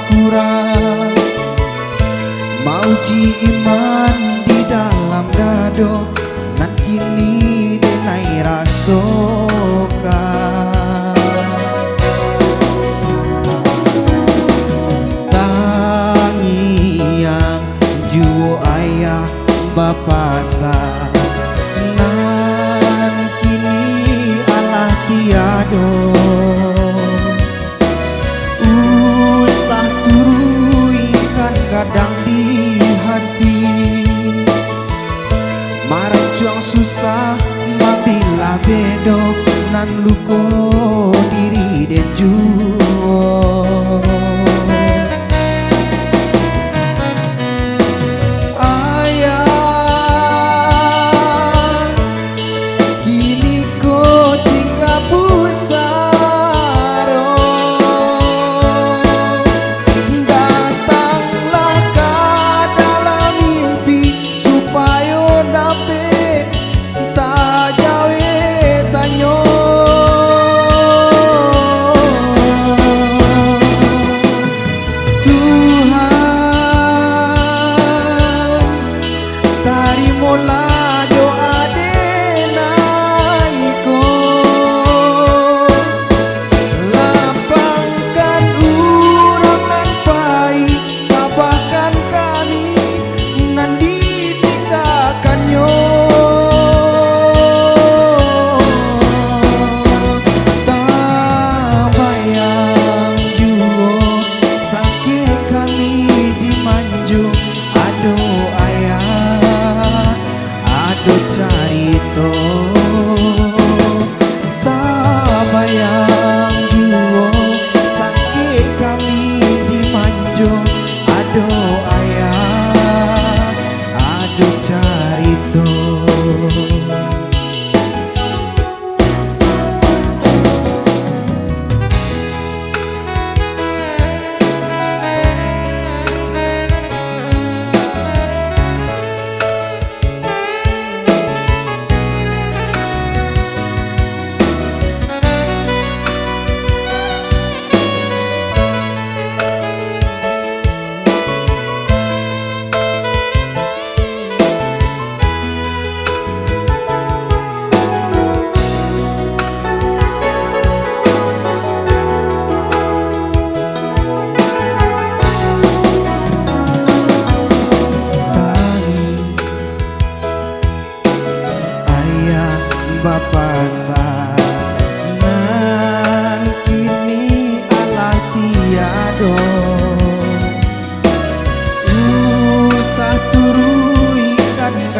kurang mauji iman di dalam dado nan kini denai rasokan tangi yang juo ayah bapa sa nan kini Allah tiado usah turu ikan kadang di hati marah juang susah mabila bedo nan luko diri dan juo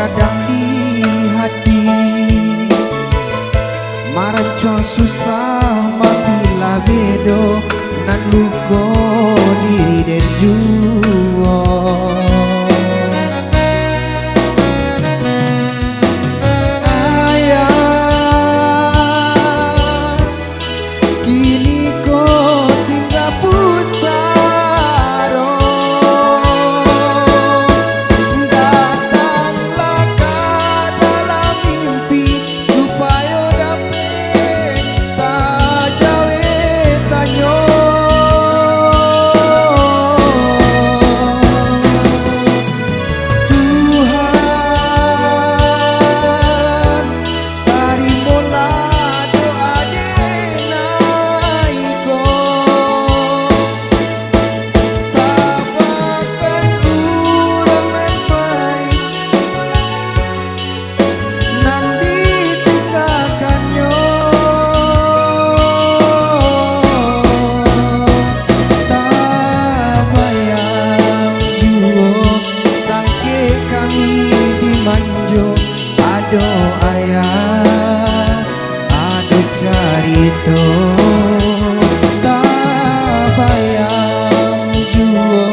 kadang di hati maranco susah mabila bedo nan luko diri dan juo ayah kini ko tinggal pusat ado ayah ado carito tak bayang juo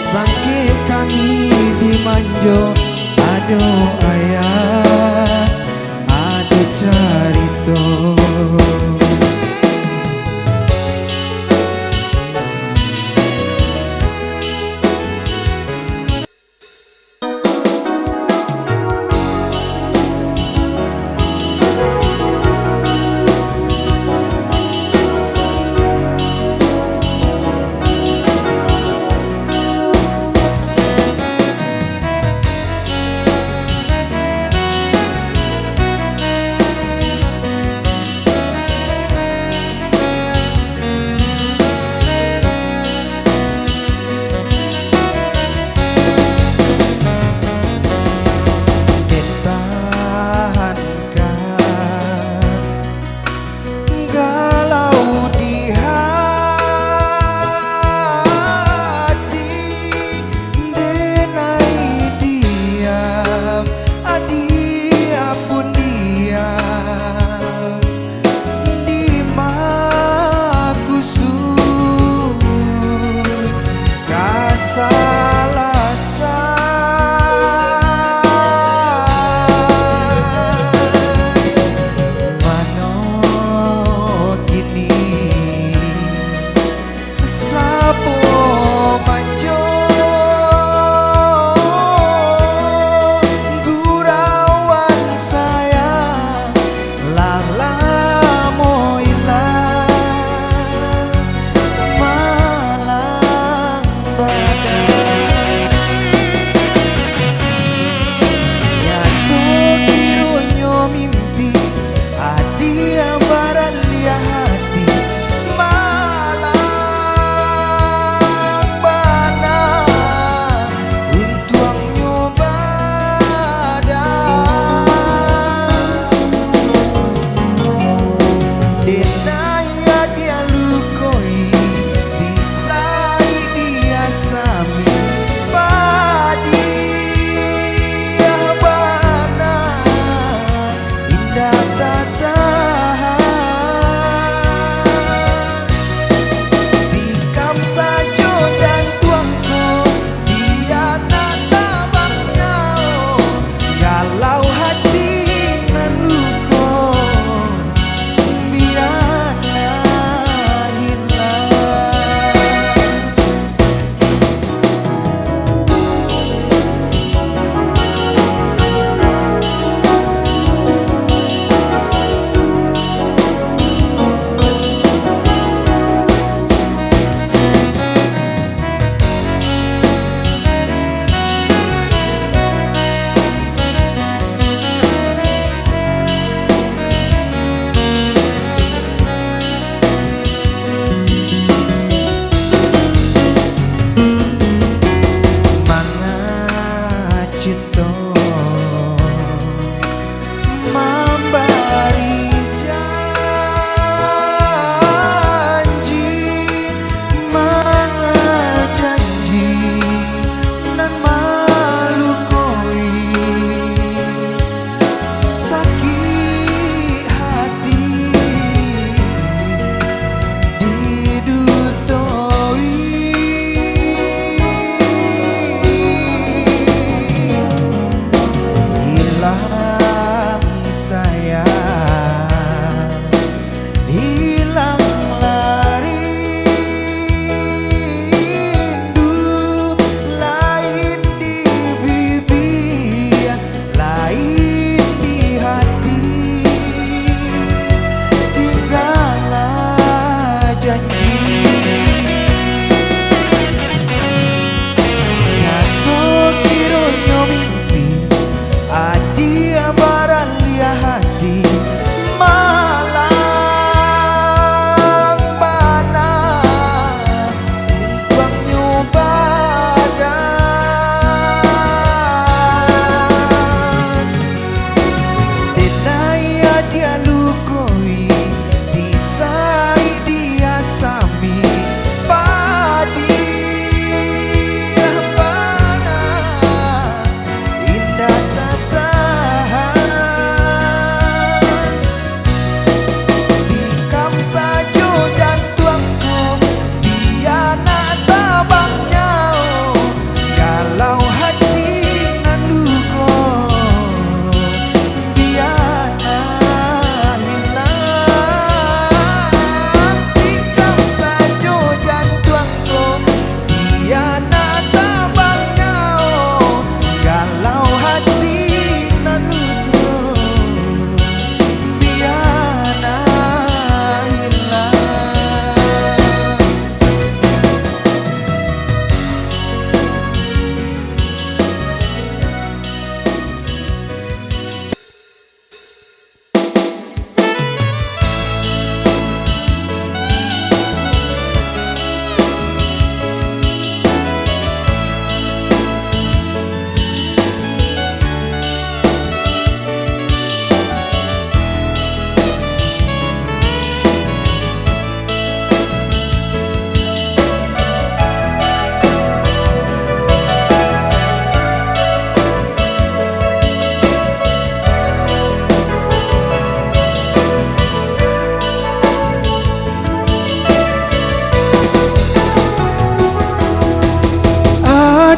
sangke kami dimanjo ado ayah ado carito.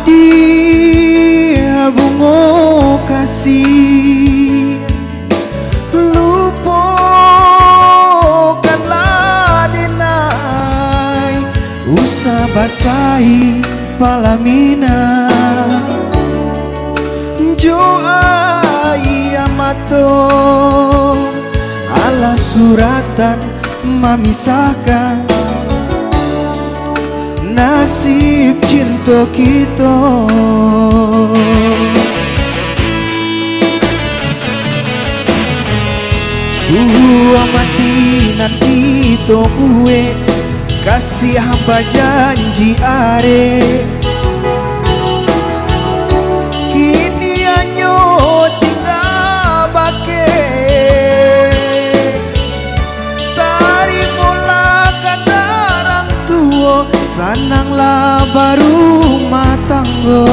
dia bungo kasih, lupakanlah dinai, usah basahi palamina, jo ai amato Alah suratan memisahkan nasib cinta kita. Amati nanti to bue kasih hamba janji are. Kini anyo tinggal bake tari mulakan darang tua sananglah baru matanggo.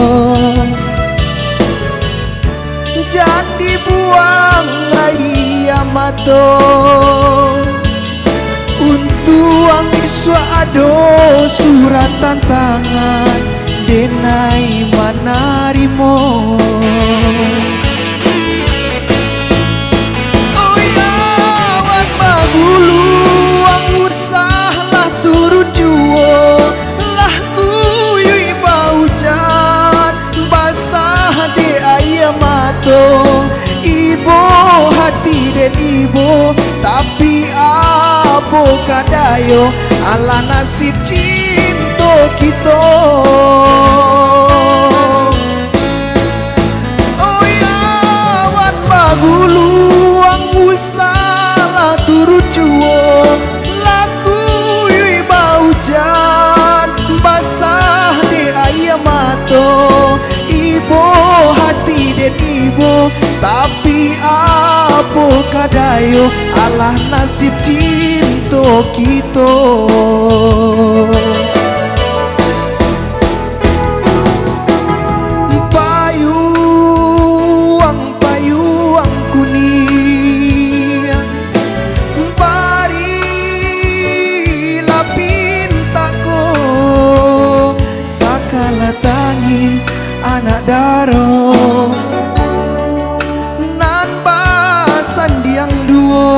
Jadi buang raya mato untuk iswa ado surat tantangan denai manarimo. Oh ya wan magulu ang usah lah turut juo lah kuyui baujan basah de ayam mato. Ibu hati dan ibu tapi apa kadayo ala nasib cinta kita. Oh ya wan bagulu ang usalah turut juo laku yui baujan basah de ayam mato. Ibu hati dan ibu tapi apa kadayo alah nasib cinta kita. Payuang kuning barilah pintaku sakala tangi anak daro nan basan diang duo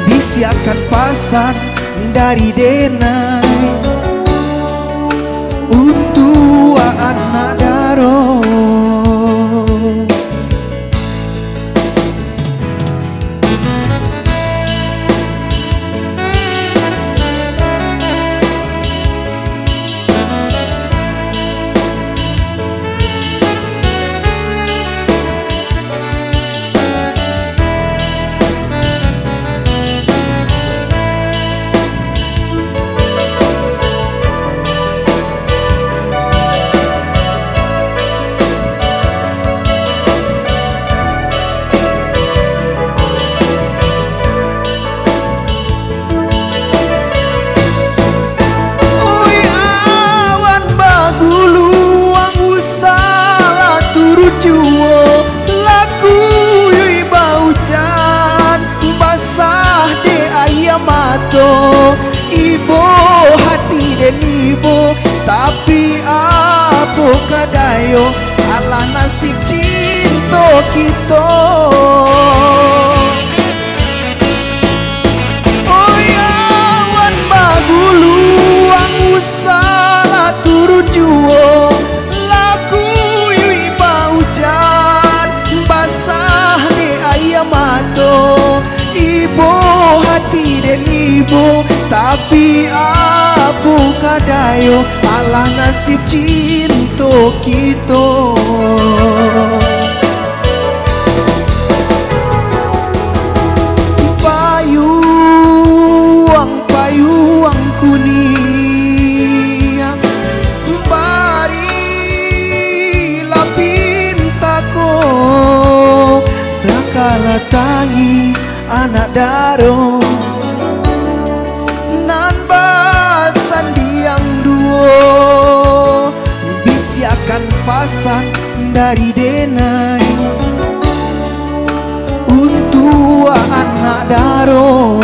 bisiakan pasan dari denai untuk anak daro. Mato ibu hati dan ibu tapi apa kadayo alah nasib cinta kita. Oh ya wan bagulu ang usalah turut juo laku yui baujan basah de ayam mato. Ibu hati dan ibu tapi apa kadayo alah nasib cinta kita. Payuang kuning barilah pintaku sakala tangi anak daro nan basan diang duo bisiakan pasan dari denai untuk anak daro.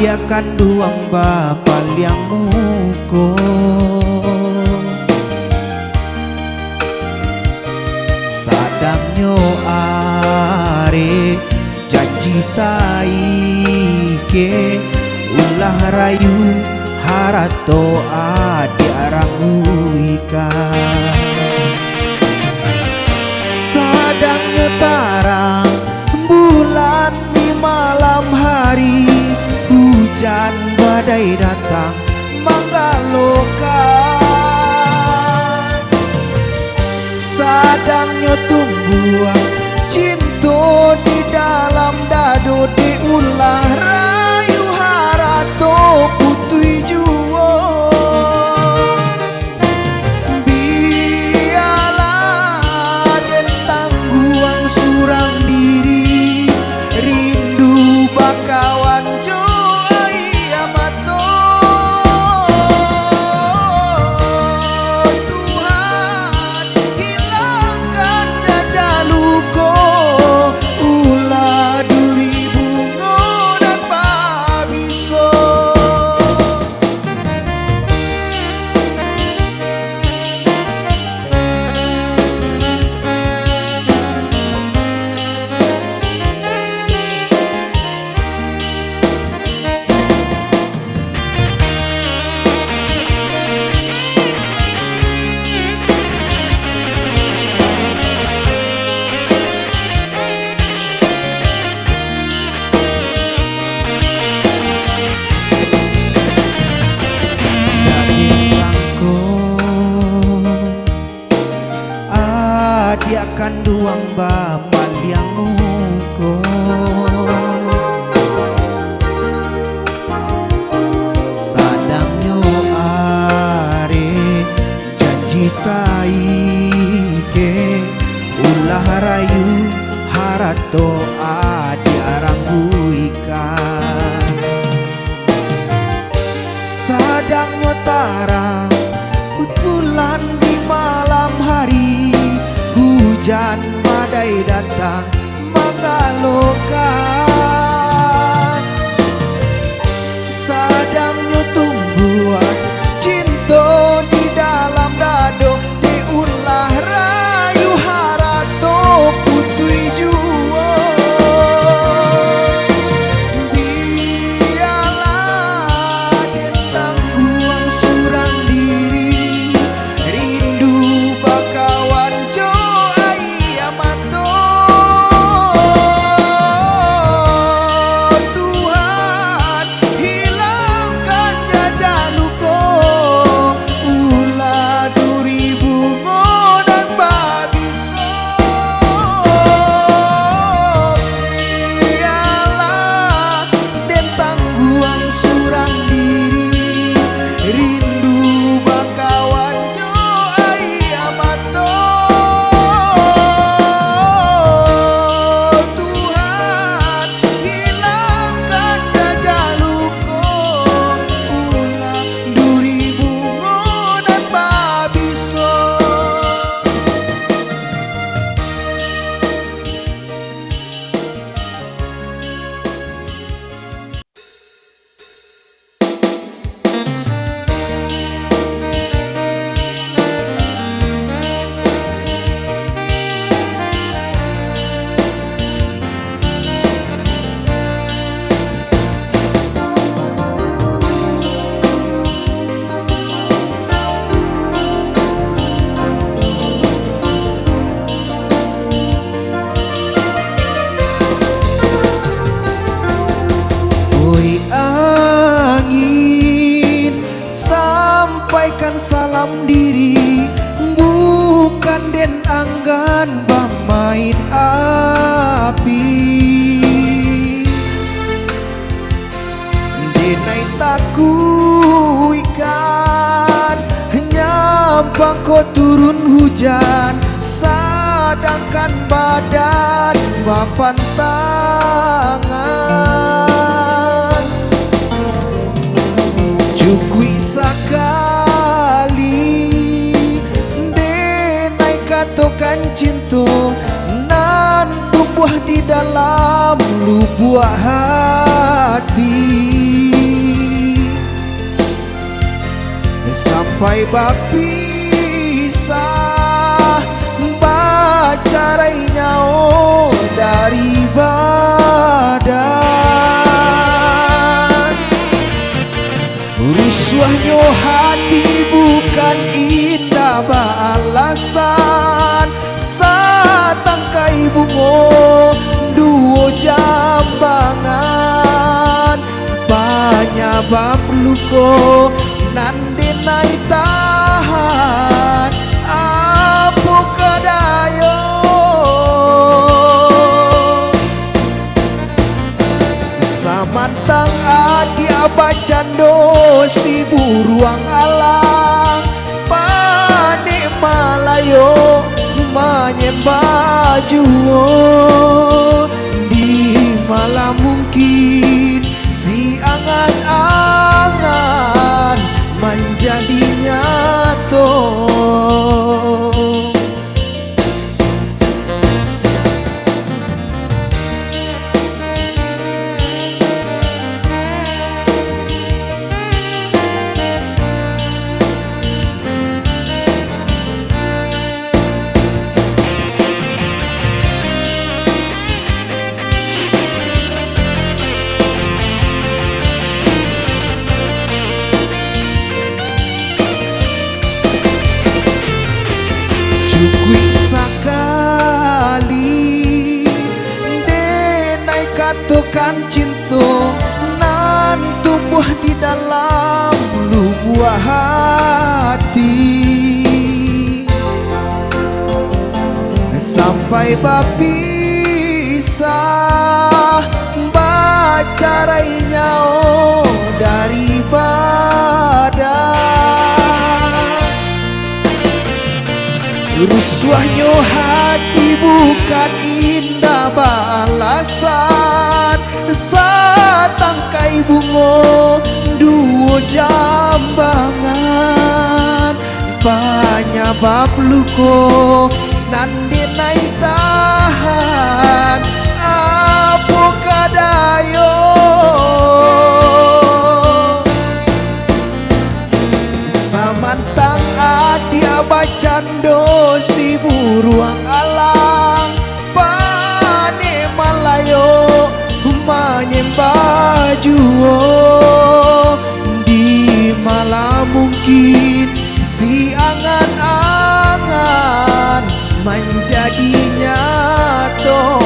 dia kanduang bapal yang muko. Sadamnyo are janji taike ulah rayu harato adi arahuika. Sadangnya tarang bulan di malam hari, hujan badai datang manggaloka. Sadangnya tumbuh cinta di dalam dado, diulah rayu harato putui juo. Biarlah den tangguang surang diri, rindu bakawan jo amato. Tuhan hilangkan jajah luko, ulah duri bungo dan pabiso. Dia kanduang bapal yang muko. Sadamnyo are janji taike ulah rayu harato adi arambuika. Sadamnyo tarang bulan di malam hari, hujan badai datang menggalokan. Sadangnya tumbuhan cinta di dalam dado, diulah rayu harato putui juo. Biarlah den tangguang surang diri, rindu bakawan jo amato. Tuhan hilangkan jajah luko, ulah duri bungo dan babiso. Biarlah den tangguang surang diri, rindu bakawan jo amato. Angin, sampaikan salam diri, bukan den anggan bermain api. Denai taku ikan, nyampang kau turun hujan, sadangkan badan papan tangan. Cukui sakali denai katokan cinta, nan tumbuh di dalam lubuk hati. sampai bapisah bacarainya dari badan. Rusuhnya hati bukan indah balasan, satangkai bungo duo jambangan, banyak bab luko nande nai tahan apa kadayo. Samantang adia bacando si buruang alang, pane malayo menyembah juo. Di malam mungkin si angan-angan menjadi nyata. Cukui sakali denai katokan cinta nan tumbuh di dalam lubuk hati, sampai bapisah bacarainya dari badan. Rusuhnya hati bukan indah balasan, satangkai bungo duo jambangan, banyak bab luko nande nai tahan apa kadayo. Samantang adia bacando si buruang alang, pane malayo menyembah juo. Di malam mungkin si angan-angan menjadi nyata.